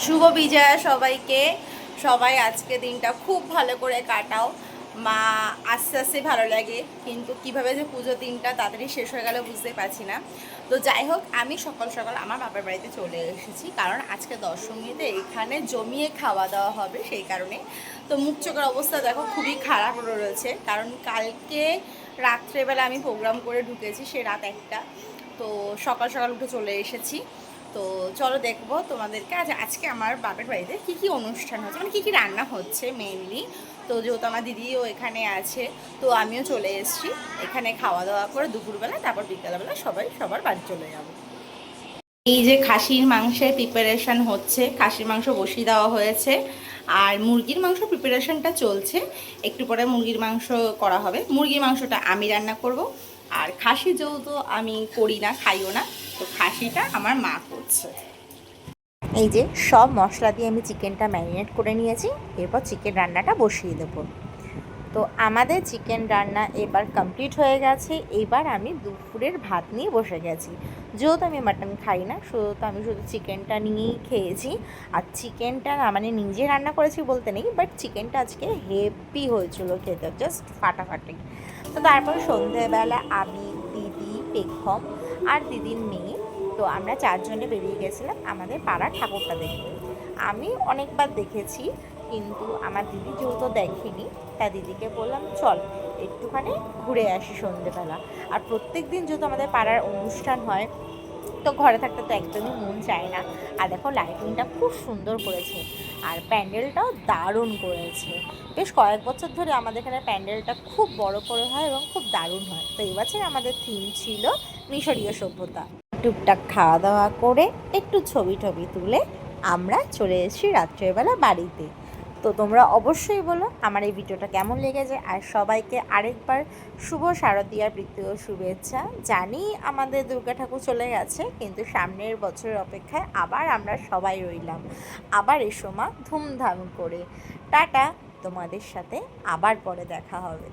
শুভ বিজয়া সবাইকে। সবাই আজকে দিনটা খুব ভালো করে কাটাও। মা আস্তে আস্তে ভালো লাগে, কিন্তু কিভাবে যে পুজো দিনটা তাড়াতাড়ি শেষ হয়ে গেল বুঝতে পারছি না। তো যাই হোক, আমি সকাল সকাল আমার বাবার বাড়িতে চলে এসেছি, কারণ আজকে দশমীতে এখানে জমিয়ে খাওয়া দাওয়া হবে, সেই কারণে। তো মুখ চোখের অবস্থা দেখো খুবই খারাপ রয়েছে, কারণ কালকে রাত্রেবেলা আমি প্রোগ্রাম করে ঢুকেছি, সে রাত 1টা। তো সকাল সকাল উঠে চলে এসেছি। তো চলো দেখবো তোমাদেরকে আজকে আমার বাপের বাড়িতে কী কী অনুষ্ঠান হচ্ছে, মানে কী কী রান্না হচ্ছে মেইনলি। তো যেহেতু আমার দিদিও এখানে আছে, তো আমিও চলে এসেছি এখানে খাওয়া দাওয়া করে দুপুরবেলা, তারপর বিকালবেলা সবাই সবার বাড়ি চলে যাবো। এই যে খাসির মাংসের প্রিপারেশান হচ্ছে, খাসির মাংস বসিয়ে দেওয়া হয়েছে, আর মুরগির মাংস প্রিপারেশানটা চলছে। একটু পরে মুরগির মাংস করা হবে। মুরগির মাংসটা আমি রান্না করব, আর খাসি যেহেতু আমি করি না, খাইও না, তো খাসিটা আমার মা করছে। এই যে সব মশলা দিয়ে আমি চিকেনটা ম্যারিনেট করে নিয়েছি, এরপর চিকেন রান্নাটা বসিয়ে দেবো। তো আমাদের চিকেন রান্না এবার কমপ্লিট হয়ে গেছে। এবার আমি দুপুরের ভাত নিয়ে বসে গেছি। যেহেতু আমি মাটন খাই না, আমি শুধু চিকেনটা নিয়েই খেয়েছি। আর চিকেনটা না মানে নিজে রান্না করেছি বলতে নেই, বাট চিকেনটা আজকে হেভি হয়েছিল খেতে, জাস্ট ফাটাফাটি। তো তারপর সন্ধেবেলা আমি, দিদি, পেখম আর দিদির মেয়ে, তো আমরা 4 জনে বেরিয়ে গেছিলাম আমাদের পাড়ার ঠাকুরটা দেখতে। আমি অনেকবার দেখেছি, কিন্তু আমার দিদি যেহেতু দেখেনি, তা দিদিকে বললাম চল একটুখানি ঘুরে আসি সন্ধেবেলা। আর প্রত্যেক দিন যেহেতু আমাদের পাড়ার অনুষ্ঠান হয়, তো ঘরে থাকতে তো একদমই মন চায় না। আর দেখো লাইটিংটা খুব সুন্দর করেছে, আর প্যান্ডেলটাও দারুণ করেছে। বেশ কয়েক বছর ধরে আমাদের এখানে প্যান্ডেলটা খুব বড় করে হয় এবং খুব দারুণ হয়। তো এবছর আমাদের থিম ছিল মিশরীয় সভ্যতা। টুকটাক খাওয়া দাওয়া করে একটু ছবি টবি তুলে আমরা চলে এসেছি রাত্রেবেলা বাড়িতে। তো তোমরা অবশ্যই বলো আমার এই ভিডিওটা কেমন লেগেছে, আর সবাইকে আরেকবার শুভ শারদীয়ার প্রীতীয় শুভেচ্ছা। জানি আমাদের দুর্গা ঠাকুর চলে গেছে, কিন্তু সামনের বছরের অপেক্ষায় আবার আমরা সবাই রইলাম। আবার এসো মা, ধুমধাম করে। টাটা, তোমাদের সাথে আবার পরে দেখা হবে।